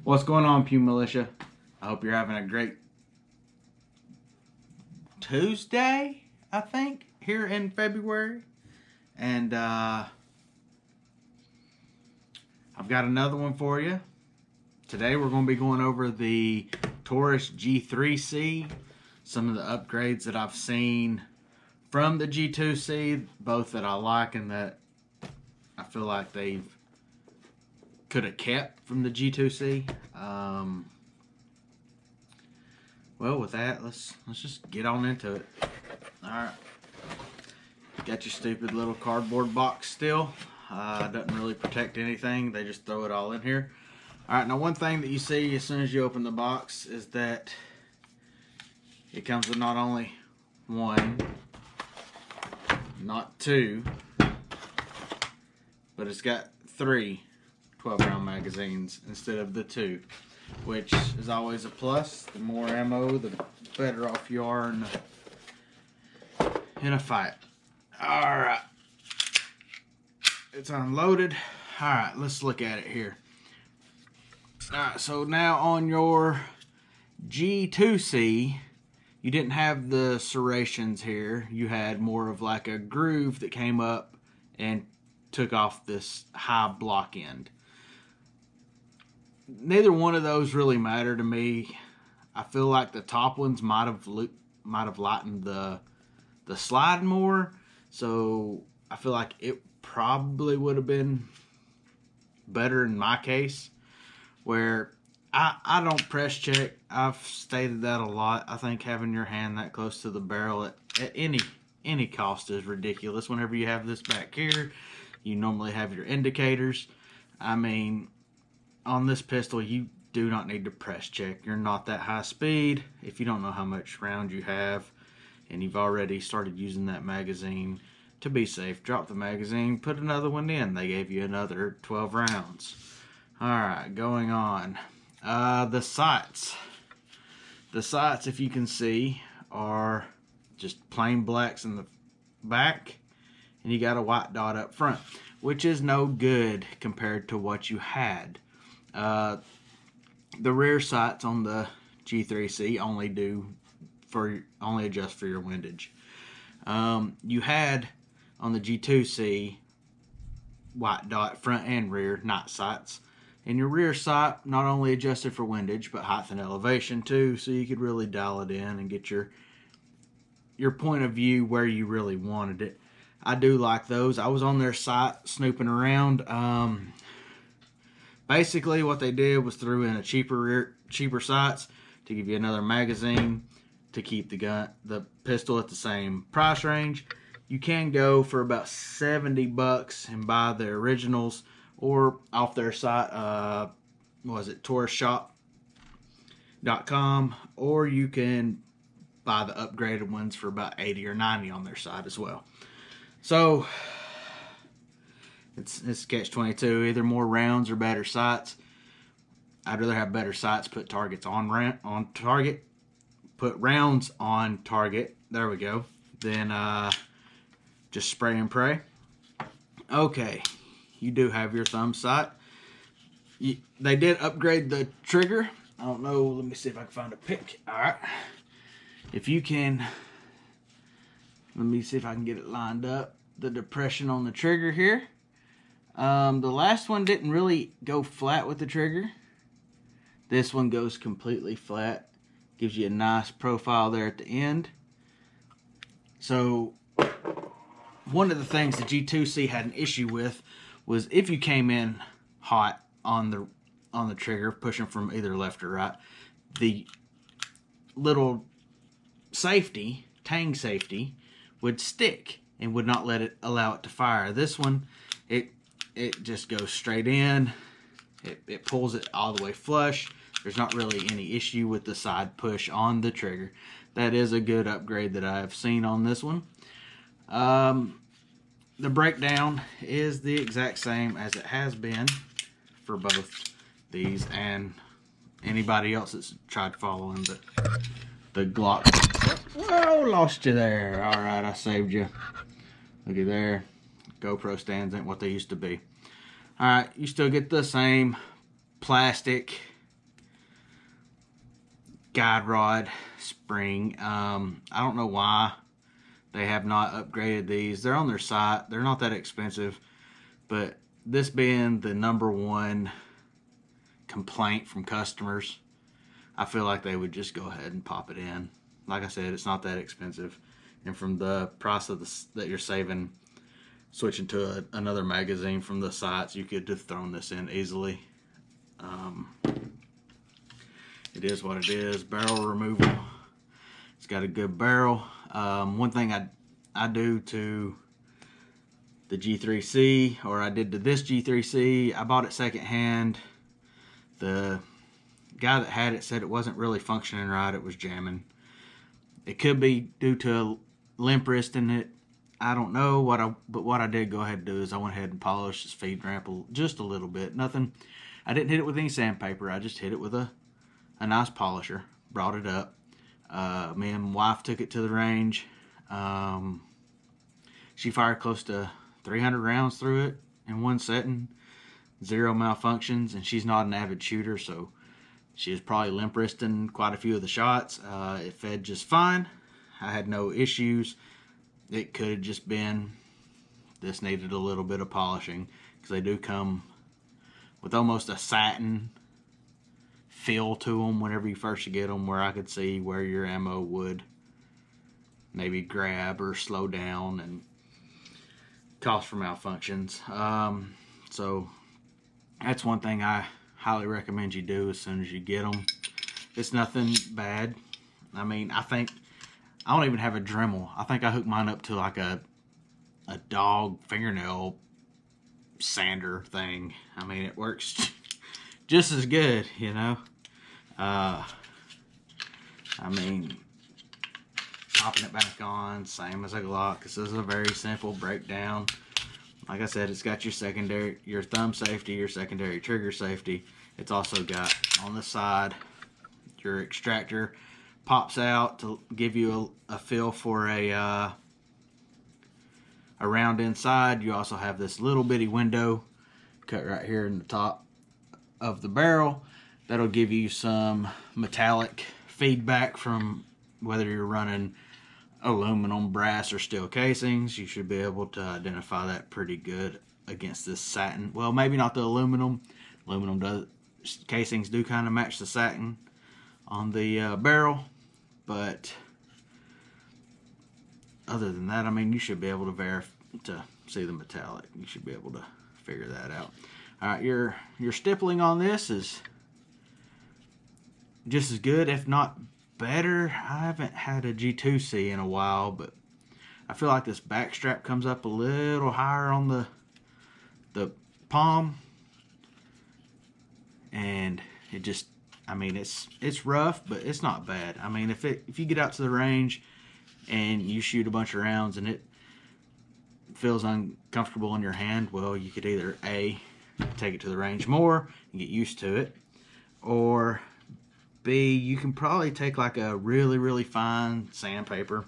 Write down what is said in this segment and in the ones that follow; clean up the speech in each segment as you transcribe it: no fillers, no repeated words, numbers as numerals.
What's going on, Pew Militia? I hope you're having a great Tuesday, I think, here in February. And I've got another one for you. Today we're going to be going over the Taurus G3C, some of the upgrades that I've seen from the G2C, both that I like and that I feel like they could have kept from the G2C. Well, with that, let's just get on into it. All right, got your stupid little cardboard box still. Doesn't really protect anything. They just throw it all in here. All right, now one thing that you see as soon as you open the box is that it comes with not only one, not two, but it's got three 12-round magazines instead of the two, which is always a plus. The more ammo, the better off you are in a fight. Alright, it's unloaded. Alright, let's look at it here. Alright, so now on your G2C, you didn't have the serrations here. You had more of like a groove that came up and took off this high block end. Neither one of those really matter to me. I feel like the top ones might have lightened the slide more, so I feel like it probably would have been better in my case, where I don't press check. I've stated that a lot. I think having your hand that close to the barrel at any cost is ridiculous. Whenever you have this back here, you normally have your indicators. I mean, on this pistol, you do not need to press check. You're not that high speed. If you don't know how much round you have and you've already started using that magazine, to be safe, drop the magazine, put another one in. They gave you another 12 rounds. Alright, going on. The sights. The sights, if you can see, are just plain blacks in the back, and you got a white dot up front, which is no good compared to what you had. The rear sights on the G3C only adjust for your windage. You had on the G2C white dot front and rear night sights, and your rear sight not only adjusted for windage but height and elevation too, so you could really dial it in and get your point of view where you really wanted it. I do like those. I was on their site snooping around. Basically, what they did was threw in a cheaper sights to give you another magazine to keep the pistol at the same price range. You can go for about $70 and buy the originals, or off their site, TaurusShop.com, or you can buy the upgraded ones for about $80 or $90 on their site as well. So it's catch-22. Either more rounds or better sights. I'd rather have better sights, put targets on target, put rounds on target. There we go. Then just spray and pray. Okay, you do have your thumb sight. They did upgrade the trigger. I don't know. Let me see if I can find a pic. All right. If you can, let me see if I can get it lined up. The depression on the trigger here. The last one didn't really go flat with the trigger. This one goes completely flat. Gives you a nice profile there at the end. So one of the things the G2C had an issue with was if you came in hot on the trigger, pushing from either left or right, the little tang safety would stick and would not allow it to fire. This one, it just goes straight in. It pulls it all the way flush. There's not really any issue with the side push on the trigger. That is a good upgrade that I have seen on this one. The breakdown is the exact same as it has been for both these and anybody else that's tried following the Glock. Whoa, lost you there. All right, I saved you. Looky there. GoPro stands ain't what they used to be. All right, you still get the same plastic guide rod spring. I don't know why they have not upgraded these. They're on their site. They're not that expensive, but this being the #1 complaint from customers, I feel like they would just go ahead and pop it in. Like I said, it's not that expensive, and from the price of that you're saving switching to another magazine from the sites, you could have thrown this in easily. It is what it is. Barrel removal. It's got a good barrel. One thing I do to the G3C, or I did to this G3C, I bought it secondhand. The guy that had it said it wasn't really functioning right. It was jamming. It could be due to a limp wrist in it. I don't know but what I did go ahead and do is I went ahead and polished this feed ramp just a little bit. Nothing. I didn't hit it with any sandpaper. I just hit it with a nice polisher. Brought it up. Me and my wife took it to the range. She fired close to 300 rounds through it in one setting. 0 malfunctions, and she's not an avid shooter, so she was probably limp wristing quite a few of the shots. It fed just fine. I had no issues. It could have just been this needed a little bit of polishing, because they do come with almost a satin feel to them whenever you first get them, where I could see where your ammo would maybe grab or slow down and cause for malfunctions. So that's one thing I highly recommend you do as soon as you get them. It's nothing bad. I mean, I don't even have a Dremel. I think I hooked mine up to like a dog fingernail sander thing. I mean, it works just as good, you know. I mean, popping it back on, same as a Glock. This is a very simple breakdown. Like I said, it's got your thumb safety, your secondary trigger safety. It's also got on the side your extractor pops out to give you a feel for a round inside. You also have this little bitty window cut right here in the top of the barrel. That'll give you some metallic feedback from whether you're running aluminum, brass, or steel casings. You should be able to identify that pretty good against this satin. Well, maybe not the aluminum. Casings do kind of match the satin on the barrel, but other than that, I mean, you should be able to see the metallic. You should be able to figure that out. All right, your stippling on this is just as good, if not better. I haven't had a G2C in a while, but I feel like this back strap comes up a little higher on the palm, and it just, I mean, it's rough, but it's not bad. I mean, if you get out to the range and you shoot a bunch of rounds and it feels uncomfortable in your hand, well, you could either A, take it to the range more and get used to it, or B, you can probably take like a really, really fine sandpaper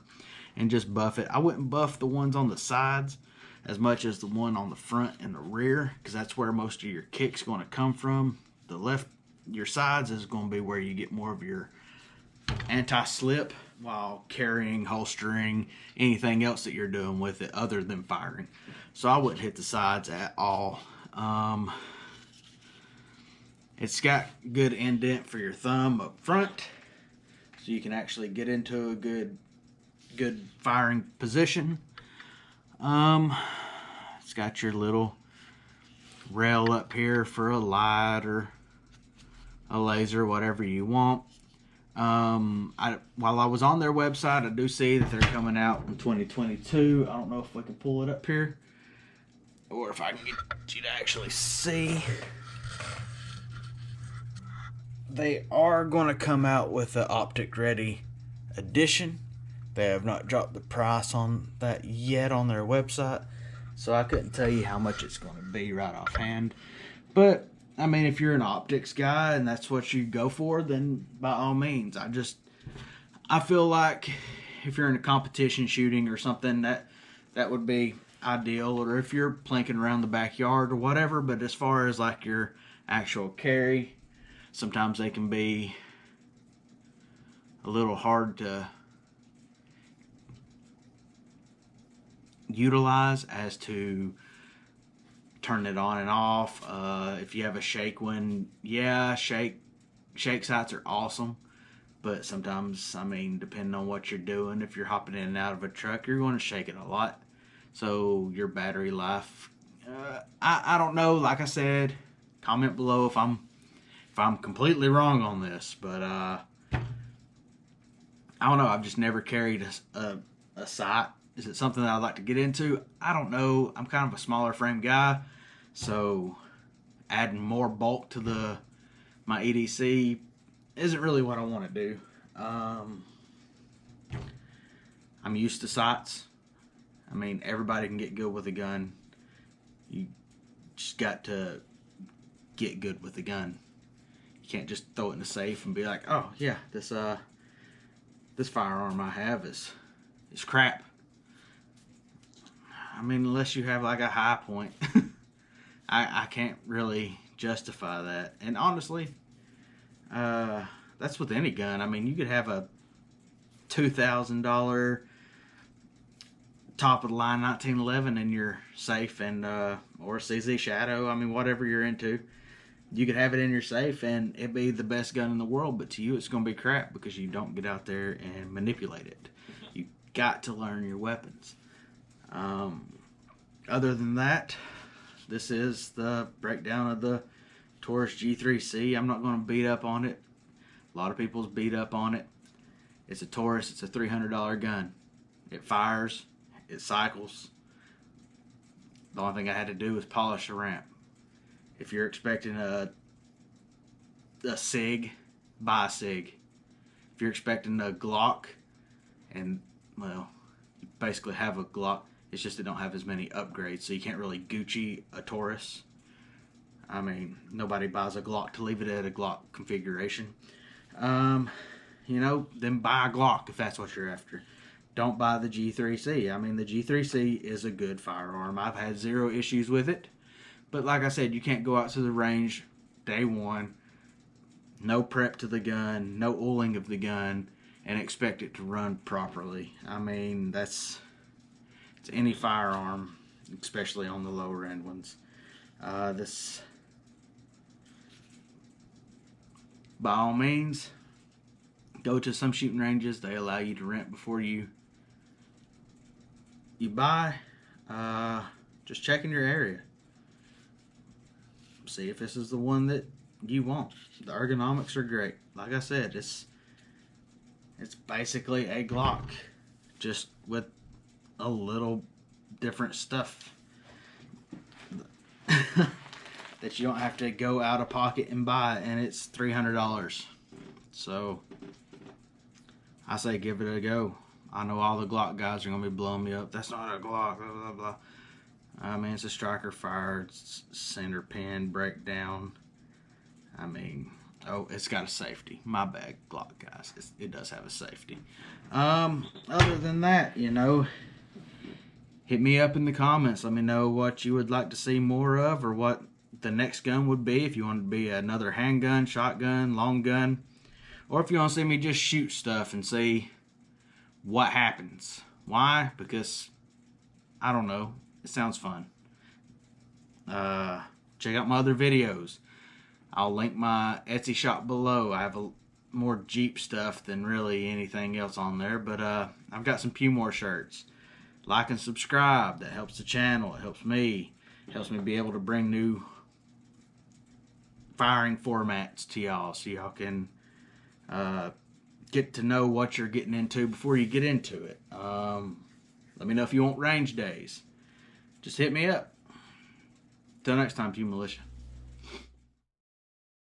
and just buff it. I wouldn't buff the ones on the sides as much as the one on the front and the rear, because that's where most of your kick's going to come from. Your sides is going to be where you get more of your anti-slip while carrying, holstering, anything else that you're doing with it other than firing. So I wouldn't hit the sides at all. It's got good indent for your thumb up front, so you can actually get into a good firing position. It's got your little rail up here for a light or a laser, whatever you want. While I was on their website, I do see that they're coming out in 2022. I don't know if we can pull it up here or if I can get you to actually see. They are going to come out with an optic ready edition. They have not dropped the price on that yet on their website, so I couldn't tell you how much it's going to be right offhand. But I mean, if you're an optics guy and that's what you go for, then by all means. I feel like if you're in a competition shooting or something, that would be ideal, or if you're planking around the backyard or whatever. But as far as like your actual carry, sometimes they can be a little hard to utilize as to turn it on and off. If you have a shake one, yeah, shake sights are awesome, but sometimes, I mean, depending on what you're doing, if you're hopping in and out of a truck, you're going to shake it a lot. So your battery life, I don't know. Like I said, comment below if I'm completely wrong on this, but I don't know. I've just never carried a sight. Is it something that I'd like to get into? I don't know. I'm kind of a smaller frame guy, so adding more bulk to my EDC isn't really what I want to do. I'm used to sights. I mean, everybody can get good with a gun. You just got to get good with the gun. You can't just throw it in the safe and be like, oh yeah, this firearm I have is crap. I mean, unless you have like a high point, I can't really justify that. And honestly, that's with any gun. I mean, you could have a $2,000 top of the line 1911 in your safe, and or a CZ Shadow. I mean, whatever you're into, you could have it in your safe and it'd be the best gun in the world, but to you it's going to be crap because you don't get out there and manipulate it. You got to learn your weapons. Other than that, this is the breakdown of the Taurus G3C. I'm not going to beat up on it. A lot of people's beat up on it. It's a Taurus. It's a $300 gun. It fires. It cycles. The only thing I had to do was polish the ramp. If you're expecting a SIG, buy a SIG. If you're expecting a Glock, and, well, you basically have a Glock, it's just they don't have as many upgrades, so you can't really Gucci a Taurus. I mean, nobody buys a Glock to leave it at a Glock configuration. You know, then buy a Glock if that's what you're after. Don't buy the G3C. I mean, the G3C is a good firearm. I've had zero issues with it. But like I said, you can't go out to the range day one, no prep to the gun, no oiling of the gun, and expect it to run properly. I mean, it's any firearm, especially on the lower end ones. This, by all means, go to some shooting ranges. They allow you to rent before you buy. Just check in your area. See if this is the one that you want. The ergonomics are great. Like I said, it's basically a Glock, just with a little different stuff that you don't have to go out of pocket and buy, and it's $300. So I say give it a go. I know all the Glock guys are gonna be blowing me up. That's not a Glock, blah blah blah. I mean, it's a striker fired center pin breakdown. I mean, oh, it's got a safety. My bad, Glock guys. It does have a safety. Other than that, you know, hit me up in the comments. Let me know what you would like to see more of, or what the next gun would be. If you want to be another handgun, shotgun, long gun, or if you want to see me just shoot stuff and see what happens. Why? Because, I don't know. It sounds fun. Check out my other videos. I'll link my Etsy shop below. I have more Jeep stuff than really anything else on there. But I've got some Pewmore shirts. Like and subscribe. That helps the channel. It helps me. It helps me be able to bring new firing formats to y'all, so y'all can get to know what you're getting into before you get into it. Let me know if you want range days. Just hit me up. Till next time, Pew Militia.